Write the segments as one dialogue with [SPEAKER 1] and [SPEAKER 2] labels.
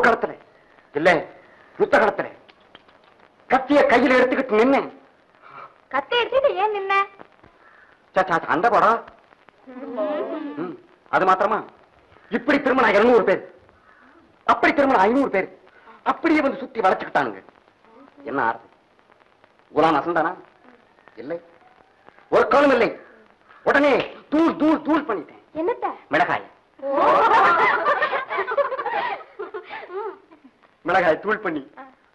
[SPEAKER 1] களத்துல இல்ல யுத்த களத்துல கத்திய கையில எடுத்துக்கிட்டு நின்னு.
[SPEAKER 2] கத்தி எடுத்துட்டு ஏன் நின்ன?
[SPEAKER 1] அந்த படம் அது மாத்திரமா? இப்படி திருமணம் 200 பேர், அப்படி திருமணம் 500 பேர் அப்படியே வந்து சுத்தி வளைச்சுக்கிட்டானுங்க. என்ன ஆறுது? குலாம் அசந்தானா? இல்லை, ஒரு காலம் இல்லை. உடனே தூள் தூள் தூள் பண்ணிட்டேன்.
[SPEAKER 2] என்னத்த?
[SPEAKER 1] மிளகாய். மிளகாய் தூள் பண்ணி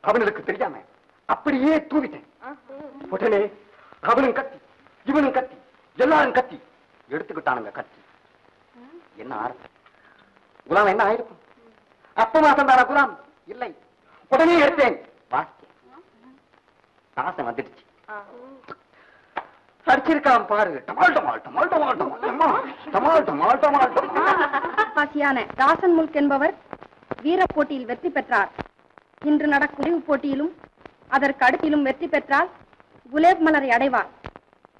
[SPEAKER 1] அவனுக்கு தெரியாம அப்படியே தூவிட்டேன். உடனே அவனும் கத்தி, இவனும் கத்தி, எல்லாரும் கத்தி எடுத்துக்கிட்டானுங்க. கத்தி என்ன ஆறுது? குலாம் என்ன ஆயிருக்கும்? அப்பமா சந்தானா குலாம்? இல்லை, உடனே எடுத்தேன். வாசம் வந்துடுச்சு. அடிச்சிருக்கான் பாரு. டமால் டமால் டமால் டமால் டமால் டமால் டமால்
[SPEAKER 3] ஆசியான ராசன் முல்க் என்பவர் வீர போட்டியில் வெற்றி பெற்றார். இன்று நடக்கும் முடிவு போட்டியிலும் அதற்கு அடுத்திலும் வெற்றி பெற்றால் குலேப் மலரை அடைவார்.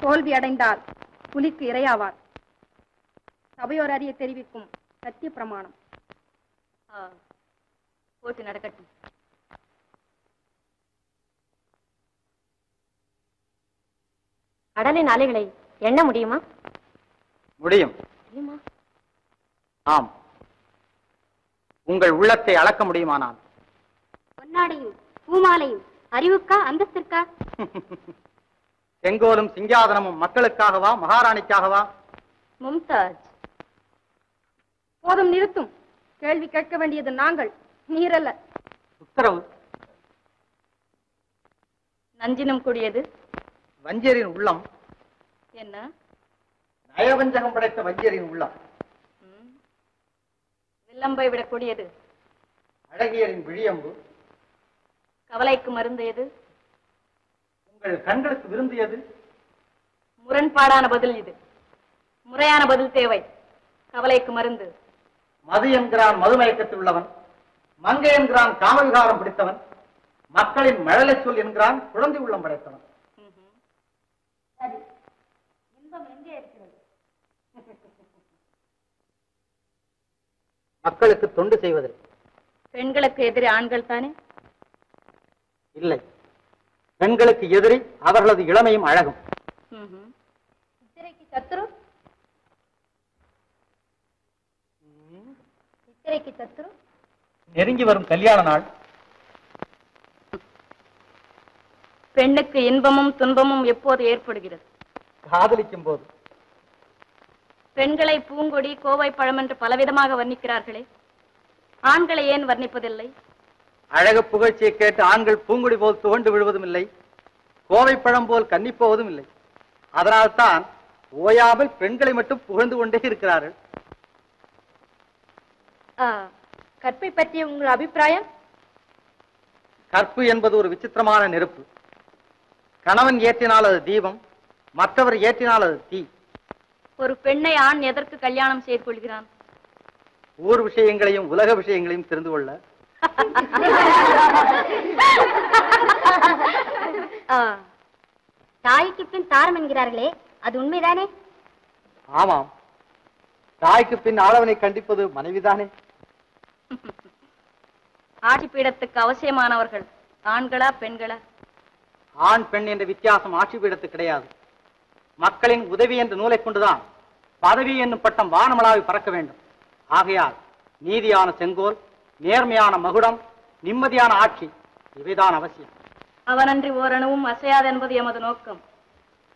[SPEAKER 3] தோல்வி அடைந்தால் புலிக்கு இரையாவார். சபையோர் அறிய தெரிவிக்கும் சத்திய பிரமாணம்.
[SPEAKER 2] போட்டி நடக்கட்டும். கடலின் அலைகளை எண்ண முடியுமா?
[SPEAKER 4] முடியும். ஆம், உங்கள் உள்ளத்தை அளக்க முடியுமானால்.
[SPEAKER 2] பொன்னாடையும் பூமாலையும் அறிவுக்கா அந்தஸ்திற்கா?
[SPEAKER 4] செங்கோலும் சிங்காதனமும் மக்களுக்காகவா மகாராணிக்காகவா?
[SPEAKER 2] மும்தாஜ்.
[SPEAKER 3] போதும், நிறுத்தும். கேள்வி கேட்க வேண்டியது நாங்கள், நீரல்ல.
[SPEAKER 4] உத்தரவு.
[SPEAKER 2] நஞ்சினம் கூடியது
[SPEAKER 4] வஞ்சியரின் உள்ளம்.
[SPEAKER 2] என்ன?
[SPEAKER 4] நயவஞ்சகம் படைத்த வஞ்சியரின் உள்ளம்.
[SPEAKER 2] வில்லம்பை விடக்கூடியது
[SPEAKER 4] அழகியரின் விழியம்பு.
[SPEAKER 2] கவலைக்கு மருந்து எது?
[SPEAKER 4] உங்கள் கண்களுக்கு விருந்து எது?
[SPEAKER 2] முரண்பாடான பதில் இது. முறையான பதில் தேவை. கவலைக்கு மருந்து
[SPEAKER 4] மது என்கிறான் மதுமயக்கத்தில் உள்ளவன், மங்கை என்கிறான் காமவிகாரம் பிடித்தவன், மக்களின் மழலை சொல் என்கிறான் குழந்தை உள்ளம் படைத்தவன். மக்களுக்கு தொண்டு செய்வதில்.
[SPEAKER 2] பெண்களுக்கு எதிரி ஆண்கள் தானே?
[SPEAKER 4] இல்லை, பெண்களுக்கு எதிரி அவர்களது இளமையும் அழகும்.
[SPEAKER 2] சித்திரைக்கு சத்துரு? சித்திரைக்கு சத்துரு?
[SPEAKER 4] நெருங்கி வரும் கல்யாண நாள்.
[SPEAKER 2] பெண்ணுக்கு இன்பமும் துன்பமும் எப்போது ஏற்படுகிறது?
[SPEAKER 4] காதலிக்கும் போது.
[SPEAKER 2] பெண்களை பூங்கொடி, கோவை பழம் என்று பலவிதமாக வர்ணிக்கிறார்களே, ஆண்களை ஏன் வர்ணிப்பதில்லை?
[SPEAKER 4] அழகு புகழ்ச்சியை கேட்டு ஆண்கள் பூங்குடி போல் துவண்டு விழுவதும் இல்லை, கோவை பழம் போல் கன்னிப்போவதும் இல்லை. அதனால்தான் ஓயாமல் பெண்களை மட்டும் புகழ்ந்து கொண்டே இருக்கிறார்கள்.
[SPEAKER 2] கற்பை பற்றிய உங்கள் அபிப்பிராயம்?
[SPEAKER 4] கற்பு என்பது ஒரு விசித்திரமான நெருப்பு. கணவன் ஏற்றினால் அது தீபம், மற்றவர் ஏற்றினால் அது தீ.
[SPEAKER 2] ஒரு பெண்ணை ஆண் எதற்கு கல்யாணம் செய்து கொள்கிறான்?
[SPEAKER 4] ஊர் விஷயங்களையும் உலக விஷயங்களையும் தெரிந்து கொள்ள.
[SPEAKER 2] தாய்க்கு பின் தாரம் என்கிறார்களே, அது உண்மைதானே?
[SPEAKER 4] ஆமாம், தாய்க்கு பின் ஆளவனை கண்டிப்பது மனைவிதானே.
[SPEAKER 2] ஆட்சி பீடத்துக்கு அவசியமானவர்கள் ஆண்களா பெண்களா?
[SPEAKER 4] ஆண் பெண் என்ற வித்தியாசம் ஆட்சி பீடத்துக்கு கிடையாது. மக்களின் உதவி என்ற நூலை கொண்டுதான் பதவி என்னும் பட்டம் வானமளாவி பறக்க வேண்டும். ஆகையால் நீதியான செங்கோல், நேர்மையான மகுடம், நிம்மதியான ஆட்சி இவைதான் அவசியம்.
[SPEAKER 2] அவனன்றி ஓரணுவும் அசையாது என்பது எமது நோக்கம்.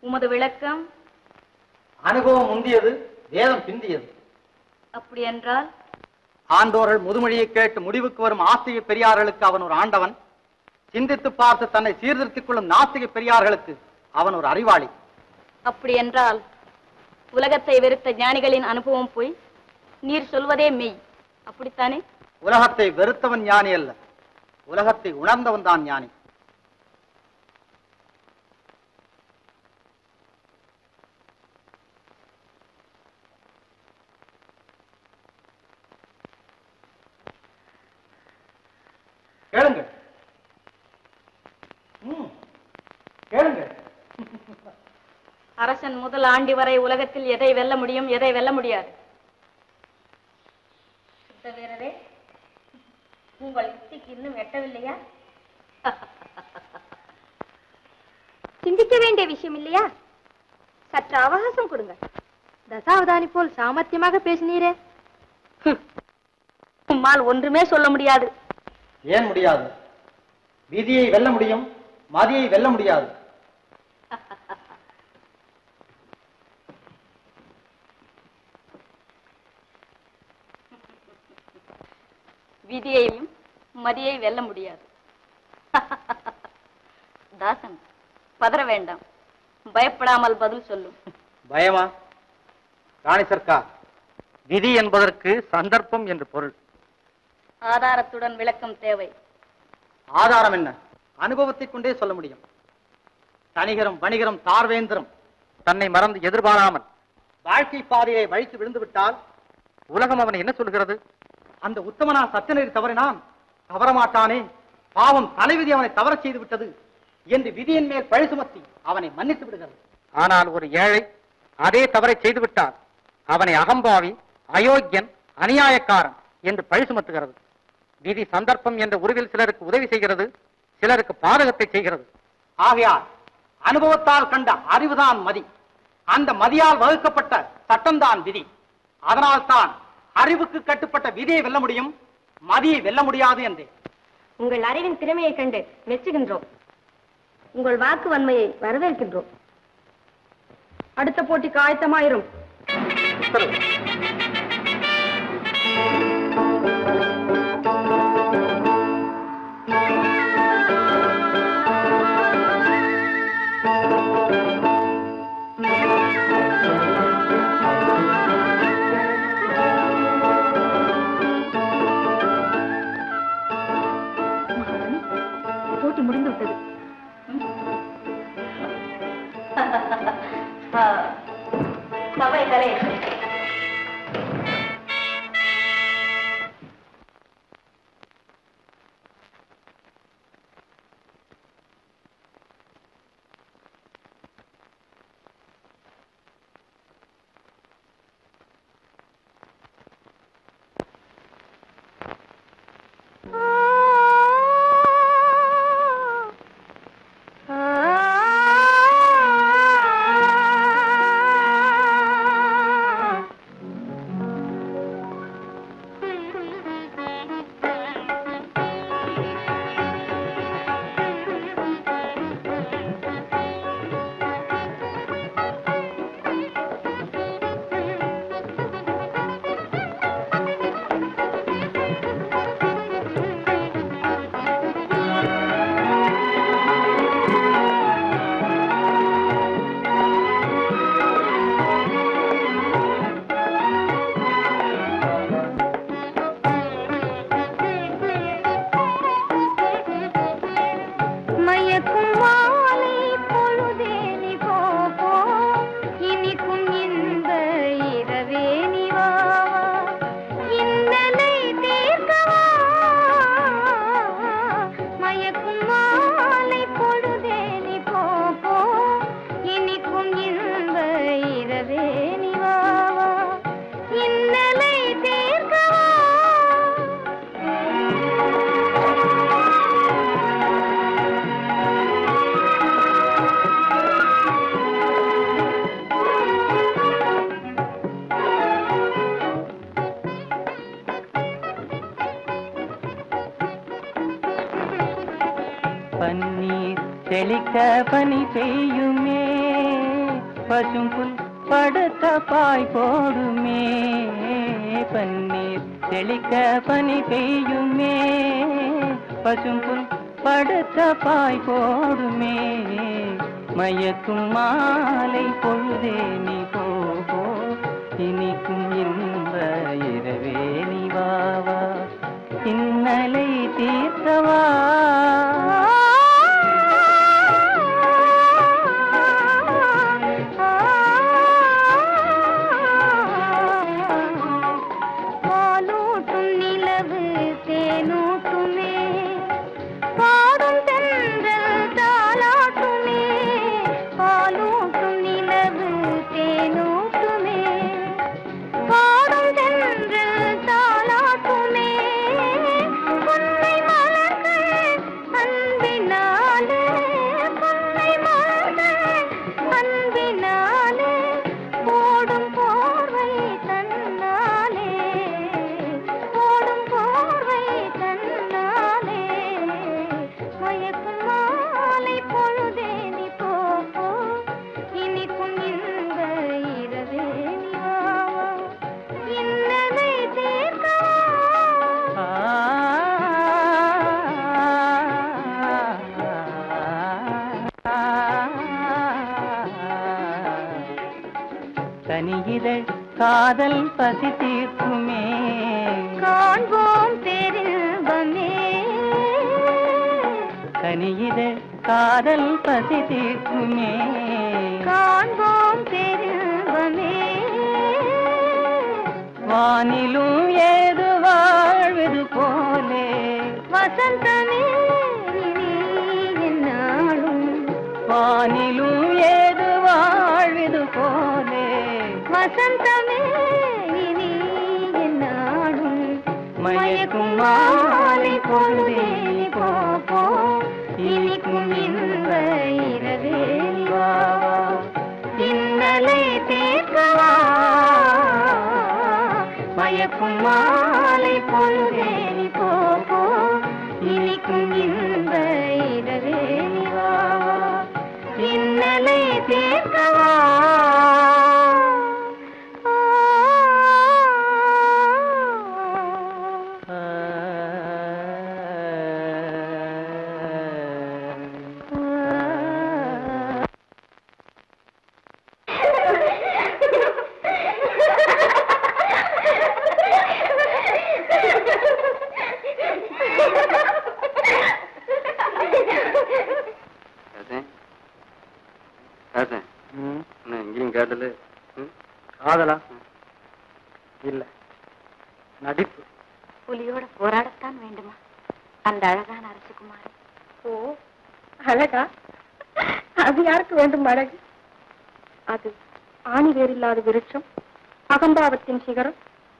[SPEAKER 2] உமது விளக்கம்?
[SPEAKER 4] அனுபவம் முந்தியது, வேதம் பிந்தியது.
[SPEAKER 2] அப்படி என்றால்?
[SPEAKER 4] ஆண்டோர்கள் முதுமொழியை கேட்டு முடிவுக்கு வரும் ஆஸ்திக பெரியார்களுக்கு அவன் ஒரு ஆண்டவன், சிந்தித்து பார்த்து தன்னை சீர்திருத்திக் கொள்ளும் நாஸ்திக பெரியார்களுக்கு அவன் ஒரு அறிவாளி.
[SPEAKER 2] அப்படி என்றால் உலகத்தை வெறுத்த ஞானிகளின் அனுபவம் போய் நீர் சொல்வதே மெய், அப்படித்தானே?
[SPEAKER 4] உலகத்தை வெறுத்தவன் ஞானி அல்ல, உலகத்தை உணர்ந்தவன் தான் ஞானி. கேளுங்கள், கேளுங்கள்.
[SPEAKER 2] அரசன் முதல் ஆண்டி வரை உலகத்தில் எதை வெல்ல முடியும், எதை வெல்ல முடியாது? வீரரே, உங்கள்
[SPEAKER 3] கல்விக்கு இன்னும் எட்டவில்லையா? சிந்திக்க வேண்டிய விஷயம் இல்லையா? சற்று அவகாசம் கொடுங்க. தசாவதானி போல் சாமர்த்தியமாக பேசினீரே.
[SPEAKER 2] உம்மால் ஒன்றுமே சொல்ல முடியாது.
[SPEAKER 4] ஏன் முடியாது? விதியை வெல்ல முடியும், மதியை வெல்ல முடியாது.
[SPEAKER 2] விதியையும் மதியை வெல்ல முடியாது. தாசன், பதற வேண்டாம். பயப்படாமல் பதில் சொல்லும்.
[SPEAKER 4] பயமா? ராணி சர்க்கார், விதி என்பதற்கு சந்தர்ப்பம் என்று பொருள்.
[SPEAKER 2] ஆதாரத்துடன் விளக்கம் தேவை.
[SPEAKER 4] ஆதாரம் என்ன? அனுபவத்தை கொண்டே சொல்ல முடியும். தனிகரம், வணிகரம், தார்வேந்திரம் தன்னை மறந்து எதிர்பாராமல் வாழ்க்கை பாதையை வழித்து விழுந்து விட்டால் உலகம் அவனை என்ன சொல்கிறது? அந்த உத்தமனா சத்தியநெறி தவறினான், தவறமாட்டானே, பாவம் தலைவிதி அவனை தவற செய்து விட்டது என்று விதியின் மேல் பழி சுமத்தி அவனை மன்னித்து விடுகிறது. ஆனால் ஒரு ஏழை அதே தவறை செய்து விட்டால் அவனை அகம்பாவி, அயோக்கியன், அநியாயக்காரன் என்று பழி சுமத்துகிறது. விதி சந்தர்ப்பம் என்ற உருவில் சிலருக்கு உதவி செய்கிறது, சிலருக்கு பாதகத்தை செய்கிறது. ஆகையால் அனுபவத்தால் கண்ட அறிவுதான் மதி, அந்த மதியால் வகுக்கப்பட்ட சட்டம்தான் விதி. அதனால்தான் அறிவுக்கு கட்டுப்பட்ட விதியை வெல்ல முடியும், மதியை வெல்ல முடியாது என்றே.
[SPEAKER 3] உங்கள் அறிவின் திறமையை கண்டு மெச்சுகின்றோம். உங்கள் வாக்கு வன்மையை வரவேற்கின்றோம். அடுத்த போட்டிக்கு ஆயத்தமாயிரும். போட்டி முடிந்து விட்டது.
[SPEAKER 2] சபைகளே,
[SPEAKER 5] பன்னீர் தெளிக்க பனி பெய்யுமே, பசும்புல் படுத்த பாய் போடுமே. பன்னீர் தெளிக்க பனி பெய்யுமே, பசும்புல் படுத்த பாய் போடுமே. மயக்கும் மாலை பொழுதே நீ போ, இனிக்கும் இன்ப இரவே நீ வாவா, இன்னலை தீர்த்தவா.
[SPEAKER 3] பொன்
[SPEAKER 5] கனியிதழ் காதல் பசி தீர்க்குமே
[SPEAKER 6] காண்போம் பெருவமே
[SPEAKER 5] கனியிதழ் காதல் பசி தீர்க்குமே
[SPEAKER 6] காண்போம் பெருவமே
[SPEAKER 5] வானிலும் ஏது வாழ்வது போலே
[SPEAKER 6] வசந்தமே என்னாலும்
[SPEAKER 5] வானிலும் ஏது வாழ்வது போலே
[SPEAKER 6] வசந்தமே இனி என்னாலும்
[SPEAKER 5] மயக்கும் மாலை பொழுதே போ இனிக்கும் இந்த இரவே வா
[SPEAKER 6] இன்னலை தீர்க்கவா
[SPEAKER 5] மயக்கும் மாலை பொழுதே போ இனிக்கும் இந்த இரவே வா
[SPEAKER 6] இன்னலை தீர்க்கவா
[SPEAKER 1] இங்கேயும் கேட்டது
[SPEAKER 4] காதலா இல்ல நடிப்பு.
[SPEAKER 2] புலியோட போராடத்தான் வேண்டுமா அந்த அழகான அரசகுமாரி?
[SPEAKER 3] ஓ அழகா? அது யாருக்கு வேண்டும் அழகு? அது ஆணி வேறில்லாத விருட்சம், அகம்பாவத்தின் சிகரம்,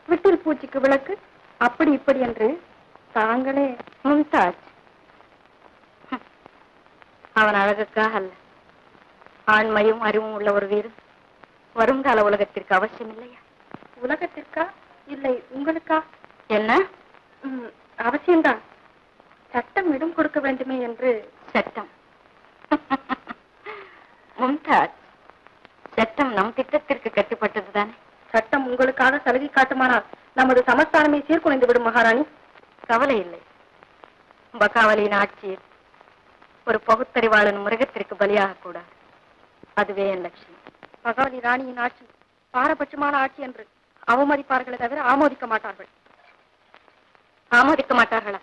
[SPEAKER 3] விட்டில் பூச்சிக்கு விளக்கு, அப்படி இப்படி என்று தாங்களே.
[SPEAKER 2] மும்தாஜ் அவன் அழகுக்காக அல்ல, ஆண்மையும் அறிவும் உள்ள ஒரு வீரன் வருங்கால உலகத்திற்கு அவசியம் இல்லையா?
[SPEAKER 3] உலகத்திற்கா இல்லை உங்களுக்கா?
[SPEAKER 2] என்ன
[SPEAKER 3] அவசியம்தான். சட்டம் இடம் கொடுக்க வேண்டுமே என்று.
[SPEAKER 2] சட்டம்? மும்தாஜ், சட்டம் நம் திட்டத்திற்கு கட்டுப்பட்டதுதானே.
[SPEAKER 3] சட்டம் உங்களுக்காக சலுகை காட்டுமானால் நமது சமஸ்தானமே சீர்குலைந்து விடும் மகாராணி.
[SPEAKER 2] கவலை இல்லை. பகாவலியின் ஆட்சியில் ஒரு பகுத்தறிவாளன் மிருகத்திற்கு பலியாக கூடாது. அதுவே என் லட்சியம்.
[SPEAKER 3] பகவதி ராணியின் ஆட்சி பாரபட்சமான ஆட்சி என்று அவமதிப்பார்களே தவிர ஆமோதிக்க மாட்டார்கள்.
[SPEAKER 2] ஆமோதிக்க மாட்டார்களா?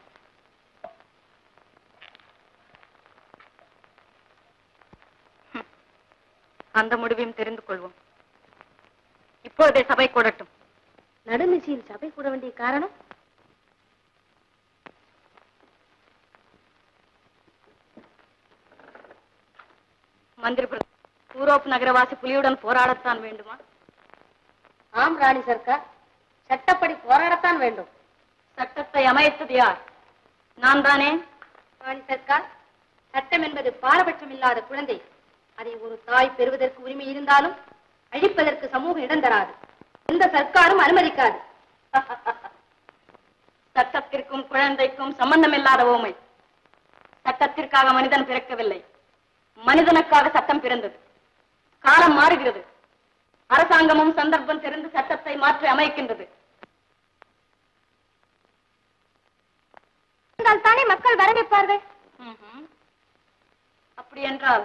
[SPEAKER 2] அந்த முடிவையும் தெரிந்து கொள்வோம். இப்போதே சபை கூடட்டும்.
[SPEAKER 3] நடுநிசையில் சபை கூட வேண்டிய காரணம்?
[SPEAKER 2] மந்திரி யூரோப் நகரவாசி புலியுடன் போராடத்தான் வேண்டுமா?
[SPEAKER 3] ஆம் ராணி சர்க்கார், சட்டப்படி போராடத்தான் வேண்டும்.
[SPEAKER 2] சட்டத்தை அமைத்தது யார்? நான் தானே.
[SPEAKER 3] ராணி சர்க்கார், சட்டம் என்பது பாரபட்சம் இல்லாத குழந்தை. அதை ஒரு தாய் பெறுவதற்கு உரிமை இருந்தாலும் அழிப்பதற்கு சமூகம் இடம் தராது. எந்த சர்க்காரும் அனுமதிக்காது.
[SPEAKER 2] சட்டத்திற்கும் குழந்தைக்கும் சம்பந்தம் இல்லாத ஓமை. சட்டத்திற்காக மனிதன் பிறக்கவில்லை, மனிதனுக்காக சட்டம் பிறந்தது. காலம் மாறுகிறது. அரசாங்கமும் சந்தர்ப்பம் தெரிந்து சட்டத்தை மாற்றி அமைக்கின்றது.
[SPEAKER 3] தானே மக்கள் வரவேற்பார்கள்.
[SPEAKER 2] அப்படி என்றால்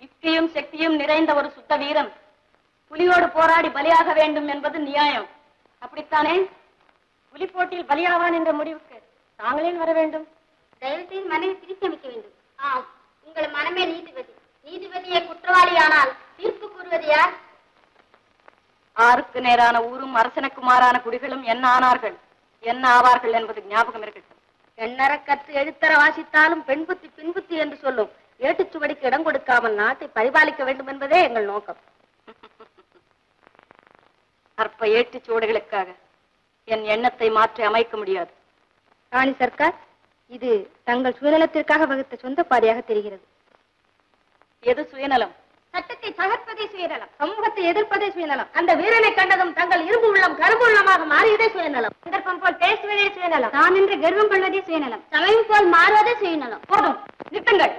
[SPEAKER 2] யுக்தியும் சக்தியும் நிறைந்த ஒரு சுத்த வீரன் புலியோடு போராடி பலியாக வேண்டும் என்பது நியாயம். அப்படித்தானே? புலி போட்டியில் பலியாவான் என்ற முடிவுக்கு தாங்களே வர வேண்டும்.
[SPEAKER 3] தயவு செய்து மனைவி திருத்தி அமைக்க வேண்டும். ஆம், உங்கள் மனமே நீதிபதி. நீதிபதியை குற்றவாளியானால் தீர்ப்பு கூறுவது யார்?
[SPEAKER 2] ஆருக்கு நேரான ஊரும் அரசனுக்குமாறான குடிகளும் என்ன ஆனார்கள், என்ன ஆவார்கள் என்பது ஞாபகம் இருக்கட்டும்.
[SPEAKER 3] எண்ணற கற்று எழுத்தர வாசித்தாலும் பெண் புத்தி பின்புத்தி என்று சொல்லும் ஏட்டுச்சுவடிக்கு இடம் கொடுக்காமல் நாட்டை பரிபாலிக்க வேண்டும் என்பதே எங்கள் நோக்கம்.
[SPEAKER 2] அற்ப ஏட்டுச்சுவடுகளுக்காக என் எண்ணத்தை மாற்றி அமைக்க முடியாது.
[SPEAKER 3] ராணி சர்க்கார், இது தங்கள் சுயநலத்திற்காக வகுத்த சொந்த பாதையாக தெரிகிறது.
[SPEAKER 2] எது சுயநலம்?
[SPEAKER 3] சட்டத்தை தகர்ப்பதே சுயநலம், சமூகத்தை எதிர்ப்பதே சுயநலம். அந்த வீரனை கண்டதும் தங்கள் இரும்பு உள்ளம் கரும்பு உள்ளமாக மாறியதே சுயநலம். சந்தர்ப்பம் போல் பேசுவதே சுயநலம். தான் என்று கர்வம் கொள்வதே சுயநலம். சமயம் போல் மாறுவதே சுயநலம்.
[SPEAKER 2] போதும், நிறுத்துங்கள்.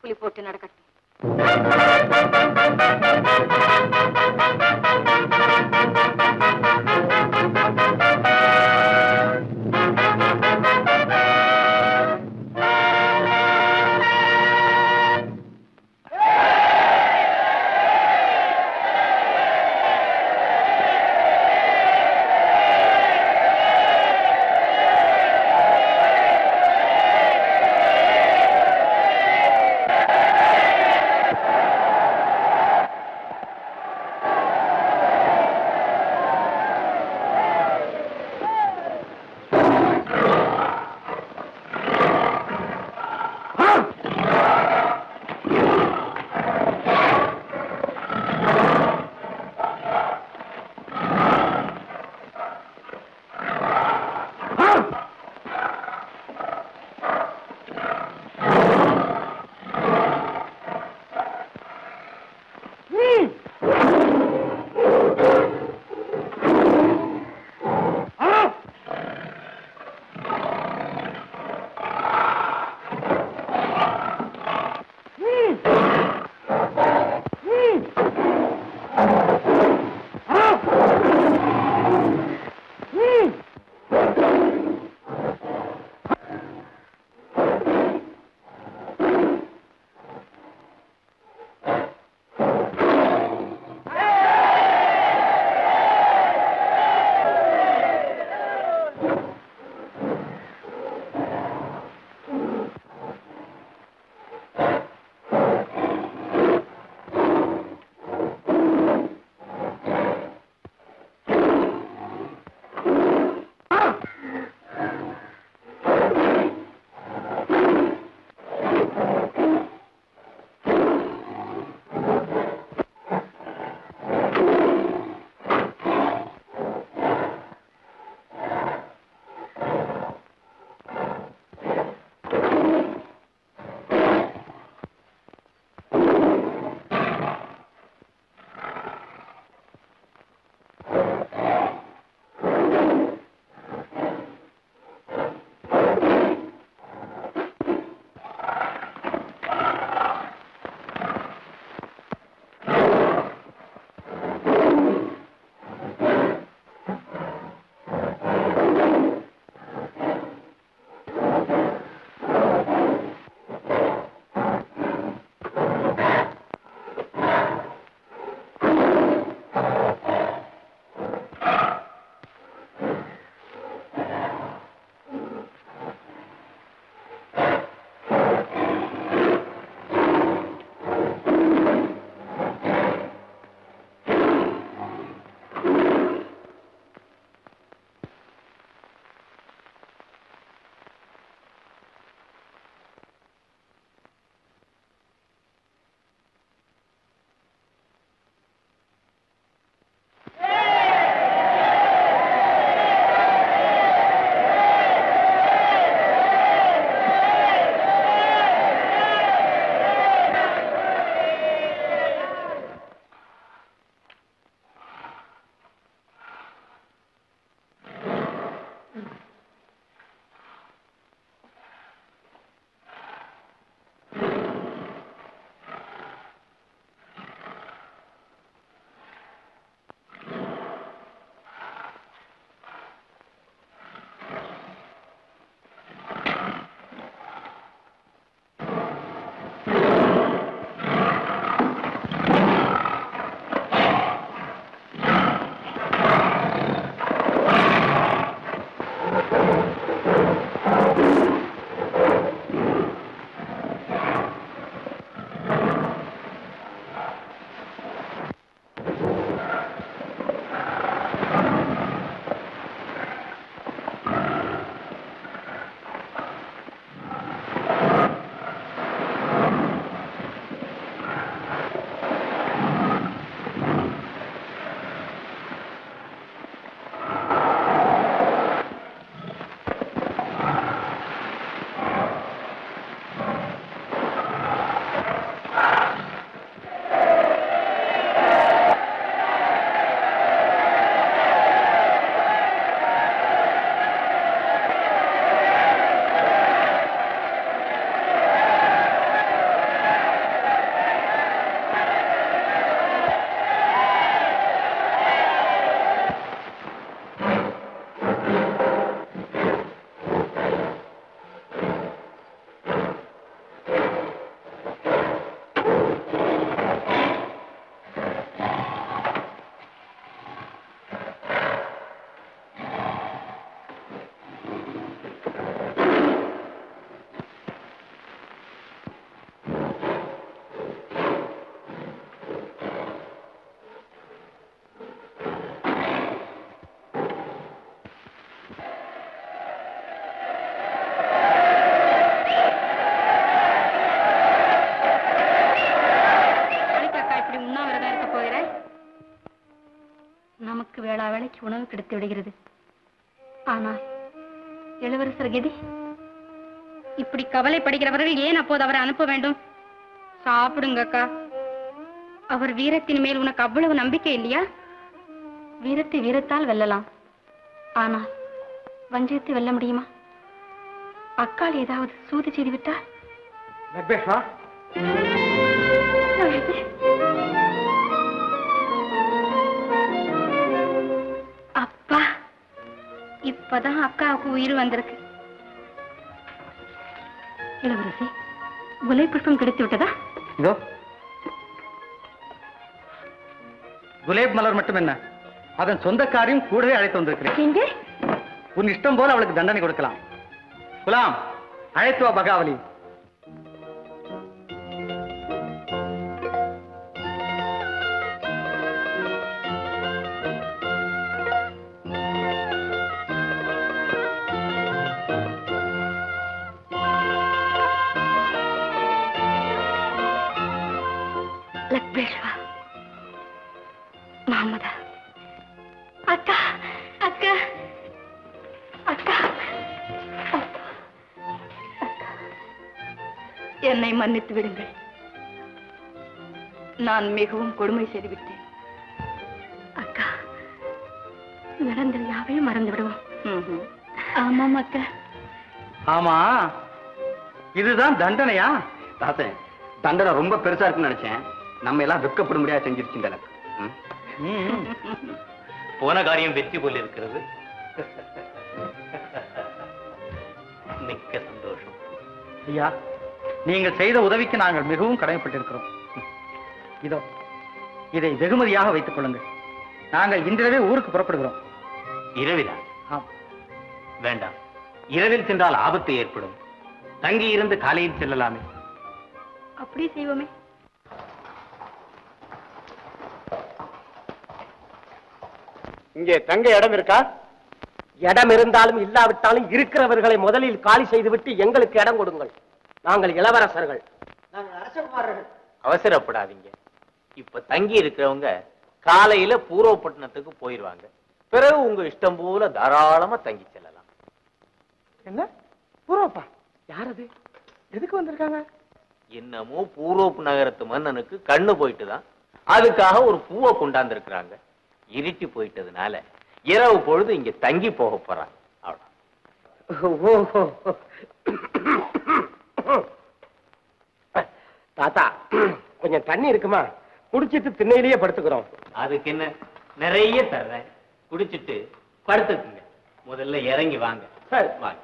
[SPEAKER 2] புலி போட்டு நடக்கட்டும்.
[SPEAKER 3] கிடைத்து விடுகிறது. ஆனால் இளவரசர் கதி, இப்படி கவலைப்படுகிறவர்கள் ஏன் அப்போது அவரை அனுப்ப வேண்டும்? சாப்பிடுங்க அக்கா. அவர் வீரத்தின் மேல் உனக்கு அவ்வளவு நம்பிக்கை இல்லையா? வீரத்தை வீரத்தால் வெல்லலாம், ஆனால் வஞ்சகத்தை வெல்ல முடியுமா? அக்கால் ஏதாவது சூது செய்து விட்டால்? அப்பா, இப்பதான் அக்காவுக்கு உயிர் வந்திருக்கு. இளவரசி, குலை புஷ்பம் கிடைத்து விட்டதா?
[SPEAKER 4] இதோ குலேப் மலர் மட்டும் என்ன, அதன் சொந்தக்காரையும் கூடவே அழைத்து வந்திருக்கிறேன். உன் இஷ்டம் போல அவளுக்கு தண்டனை கொடுக்கலாம். குலாம், அழைத்து வா பகாவலி.
[SPEAKER 3] லக்ஷ்மேஷ்வா, மஹம்மதா, அக்கா அக்கா அக்கா, என்னை மன்னித்து விடுங்கள். நான் மிகவும் கொடுமை செய்துவிட்டேன். அக்கா, நடந்தது யாவையும் மறந்து விடுவோம். ஆமாம் அக்கா.
[SPEAKER 4] ஆமா, இதுதான் தண்டனையா?
[SPEAKER 1] தாசன், தண்டனை ரொம்ப பெருசா இருக்குன்னு நினைச்சேன். நம்ம எல்லாம் வெட்கப்படும் முடியாது செஞ்சிருச்சு எனக்கு.
[SPEAKER 7] போன காரியம் வெற்றி போல இருக்கிறது. மிக்க சந்தோஷம்.
[SPEAKER 4] ஐயா, நீங்கள் செய்த உதவிக்கு நாங்கள் மிகவும் கடமைப்பட்டிருக்கிறோம். இதோ இதை வெகுமதியாக வைத்துக் கொள்ளுங்கள். நாங்கள் இன்றிரவே ஊருக்கு புறப்படுகிறோம்.
[SPEAKER 7] இரவிலா?
[SPEAKER 4] ஆம்.
[SPEAKER 7] வேண்டாம், இரவில் சென்றால் ஆபத்து ஏற்படும். தங்கி இருந்து காலையில் செல்லலாமே.
[SPEAKER 3] அப்படி செய்வோமே.
[SPEAKER 8] இங்கே தங்க இடம் இருக்கா? இடம் இருந்தாலும் இல்லாவிட்டாலும் இருக்கிறவர்களை முதலில் காலி செய்துவிட்டு எங்களுக்கு இடம் கொடுங்கள். நாங்கள் இளவரசர்கள், நாங்கள் அரசகுமாரர்கள்.
[SPEAKER 7] அவசரப்படாதீங்க. இப்ப தங்கி இருக்கிறவங்க காலையில பூர்வப்பட்டினத்துக்கு போயிருவாங்க. பிறகு உங்க இஷ்டம் போல தாராளமா தங்கி செல்லலாம்.
[SPEAKER 8] என்ன பூர்வப்பா? யார் அது? எதுக்கு வந்திருக்காங்க?
[SPEAKER 7] என்னமோ பூர்வப்பு நகரத்து மன்னனுக்கு கண்ணு போயிட்டுதான், அதுக்காக ஒரு பூவை கொண்டாந்து இருக்கிறாங்க. இருட்டி போயிட்டதுனால இரவு பொழுது இங்க தங்கி போக போறாங்க.
[SPEAKER 8] தாத்தா, கொஞ்சம் தண்ணி இருக்குமா? குடிச்சிட்டு திண்ணையிலேயே படுத்துக்கிறோம்.
[SPEAKER 7] அதுக்கு என்ன, நிறைய தர்றேன், குடிச்சிட்டு படுத்துக்குங்க. முதல்ல இறங்கி வாங்க.
[SPEAKER 8] சரி
[SPEAKER 7] வாங்க.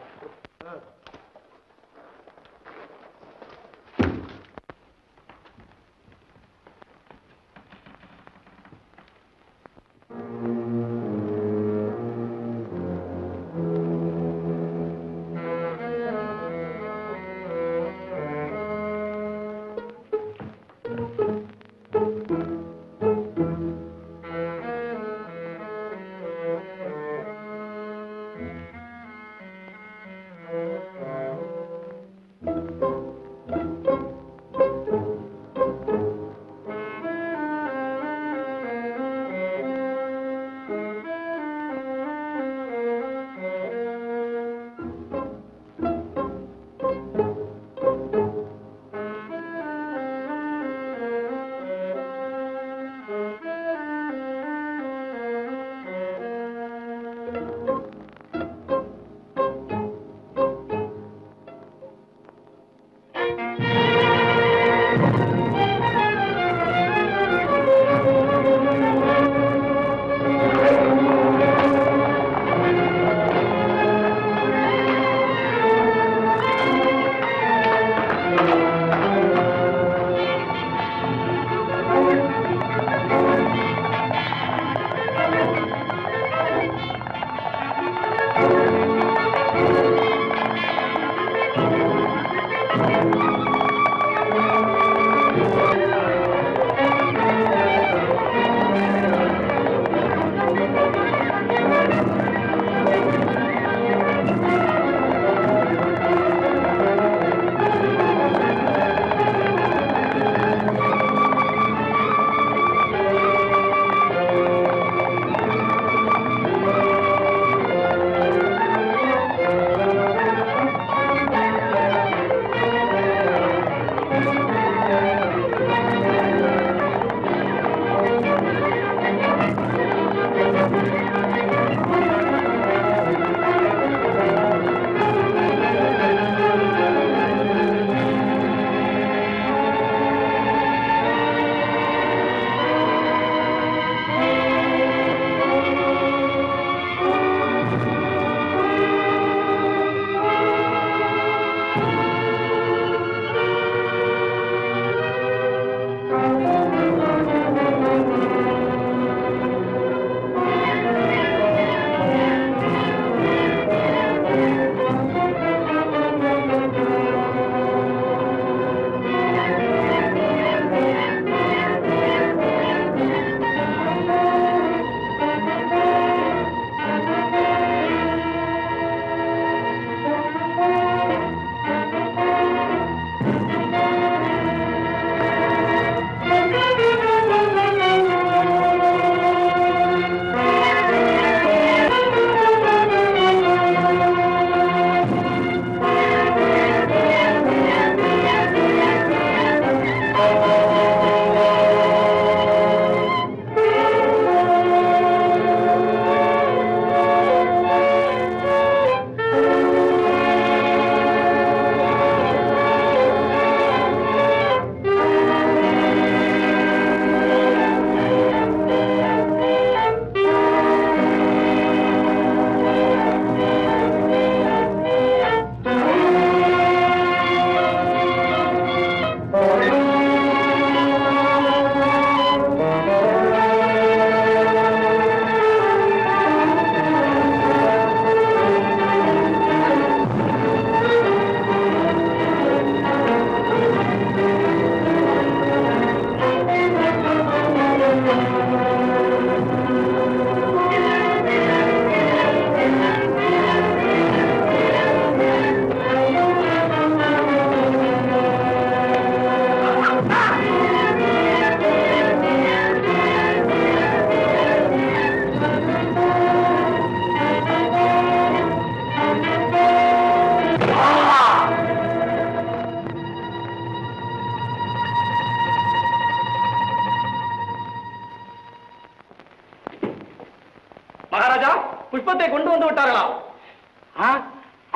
[SPEAKER 8] புஷ்பத்தை கொண்டு வந்து விட்டார்களா?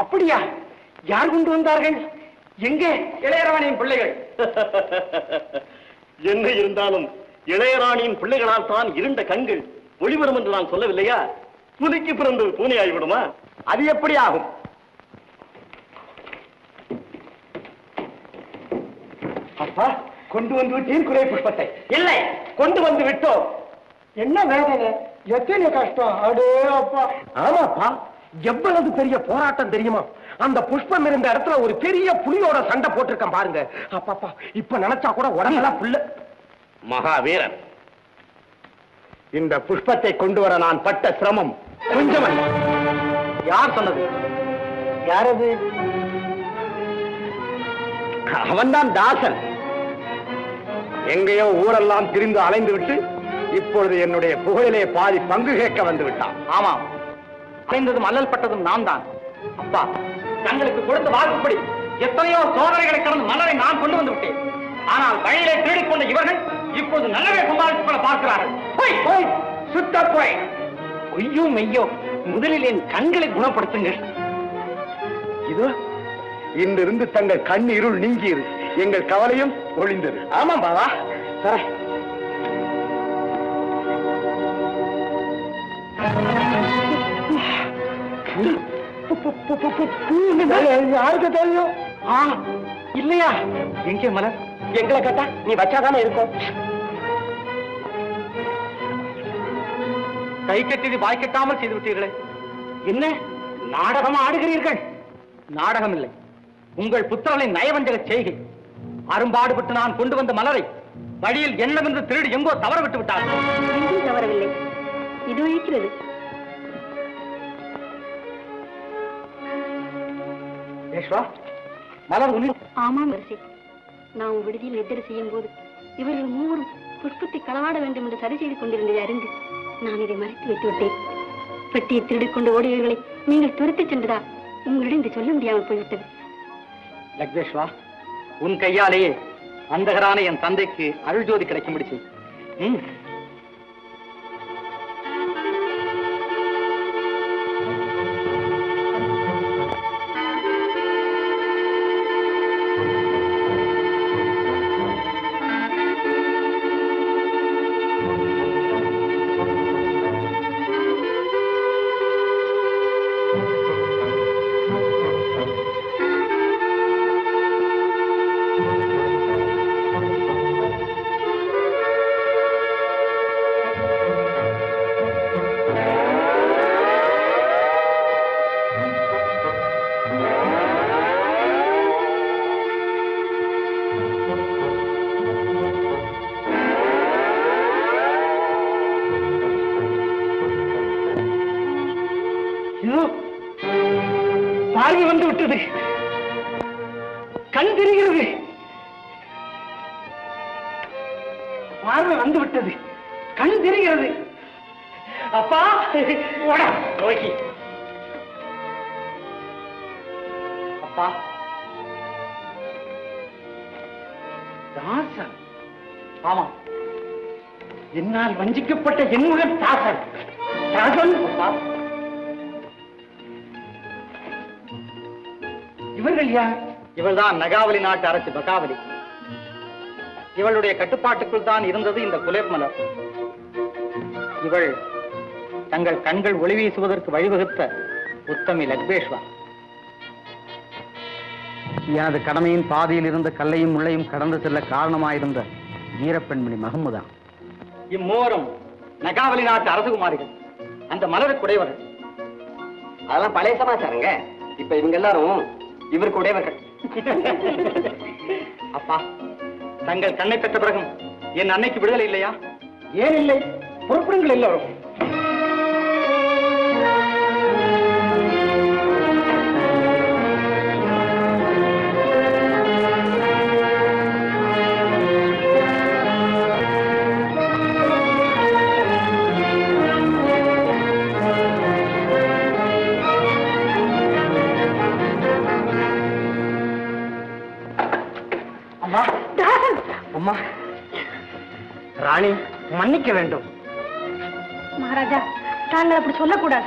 [SPEAKER 8] அப்படியா? யார் கொண்டு வந்தார்கள்? எங்கே? இளையராணியின் பிள்ளைகள்.
[SPEAKER 9] என்ன இருந்தாலும் இளையராணியின் பிள்ளைகளால் தான் இருண்ட கண்கள் ஒளிவரும் என்று நான் சொல்லவில்லையா? புலிக்கு பிறந்தது பூனை ஆகிவிடுமா?
[SPEAKER 8] அது எப்படி ஆகும்? அப்பா, கொண்டு வந்து விட்டேன் குறை புஷ்பத்தை. இல்லை, கொண்டு வந்து விட்டோம். என்ன வேதனை, எத்தனை கஷ்டம். அடே அப்பா. ஆமாப்பா, எவ்வளவு பெரிய போராட்டம் தெரியுமா? அந்த புஷ்பம் இருந்த இடத்துல ஒரு பெரிய புலியோட சண்டை போட்டிருக்கேன் பாருங்க. அப்பா, இப்ப நினைச்சா கூட உடம்பெல்லாம் புல்ல.
[SPEAKER 9] மகாவீரன், இந்த புஷ்பத்தை கொண்டு வர நான் பட்ட சிரமம் கொஞ்சமல்ல.
[SPEAKER 8] யார் சொன்னது? யாரது?
[SPEAKER 9] அவன்தான் தாசன். எங்கேயோ ஊரெல்லாம் திரிந்து அலைந்து விட்டு இப்பொழுது என்னுடைய புகழிலே பாதி பங்கு கேட்க வந்து விட்டான்.
[SPEAKER 8] ஆமாம், அலைந்ததும் அல்லல் பட்டதும் நான் தான். அப்பா, தங்களுக்கு கொடுத்த வாக்குப்படி எத்தனையோ சோதனைகளை கடந்து மலரை நான் கொண்டு வந்து விட்டேன். ஆனால் வழியிலே தேடிக்கொண்ட இவர்கள் இப்போது நல்லவே சம்பாதித்துக் கொள்ள பார்க்கிறார்கள். போய் சுத்த போய். ஐயோ மெய்யோ, முதலில் என் கண்களை குணப்படுத்துங்கள்.
[SPEAKER 9] இதோ இன்றிருந்து தங்கள் கண் இருள் நீங்கியது, எங்கள் கவலையும் ஒளிந்தது.
[SPEAKER 8] ஆமாம் பாவா, சர. யாருக்கு தெரியும்? இல்லையா? எங்கே மலர்? எங்களை கேட்டா நீ வச்சாதானே இருக்கும். கை கட்டியது வாய் கட்டாமல் செய்து விட்டீர்களே. என்ன நாடகம் ஆடுகிறீர்கள்? நாடகம் இல்லை, உங்கள் புத்தர்களின் நயவஞ்சக செய்கை. அரும்பாடுபட்டு நான் கொண்டு வந்த மலரை வழியில் என்னவென்று திருடி எங்கோ தவற விட்டு விட்டார்கள்.
[SPEAKER 3] எங்கும் தவறவில்லை, இது இருக்கிறது.
[SPEAKER 8] மலர் உன்னில்.
[SPEAKER 3] ஆமாம் அரசே, நாம் விடுதியில் எதிர் செய்யும் போது இவர்கள் மூவரும் புஷ்பத்தை களவாட வேண்டும் என்று சரி செய்து கொண்டிருந்ததை அறிந்து நான் இதை மறைத்து வைத்து விட்டேன். பெட்டியை திருடிக் கொண்டு ஓடியவர்களை நீங்கள் துரத்திச் சென்றதா உங்களிடம் இதை சொல்ல முடியாமல் போய்விட்டது.
[SPEAKER 8] லக்ஷ்மேஸ்வா, உன் கையாலேயே அந்தகரான என் தந்தைக்கு அருள்ஜோதி கிடைக்கும்படி செய். பார்வை வந்து விட்டது, கண் தெரிகிறது. பார்வை வந்து விட்டது, கண் தெரிகிறது. அப்பா, நோக்கி. அப்பா, தாசன். ஆமாம், என்னால் வஞ்சிக்கப்பட்ட என் மகன் தாசன். தாசன். அப்பா, இவர்கள் யார்? இவள்தான் நகாவலி நாட்டு அரசு பகாவலி. இவளுடைய கட்டுப்பாட்டுக்குள் தான் இருந்தது இந்த குலேப் மலர். இவள் தங்கள் கண்கள் ஒளி வீசுவதற்கு வழிவகுத்த உத்தமி லக்ஷ்மேஸ்வா. எனது கடமையின் பாதையில் இருந்த கல்லையும் முள்ளையும் கடந்து செல்ல காரணமாயிருந்த வீரப்பெண்மணி மகமுதா. இம்மூவரும் நகாவலி நாட்டு அரசகுமாரிகள், அந்த மலருக்குடையவர்கள். அதெல்லாம் பழைய சமாச்சாரங்க. இப்ப இவங்க எல்லாரும் இவருக்கு உடையவர்கள். அப்பா, தங்கள் கண்ணை பெற்ற பிறகும் என் அன்னைக்கு விடுதலை இல்லையா? ஏன் இல்லை? பொறுப்புங்கள் எல்லாரும். அம்மா, ராணி மன்னிக்க வேண்டும்.
[SPEAKER 3] மகாராஜா, தாங்கள் அப்படி சொல்லக்கூடாது.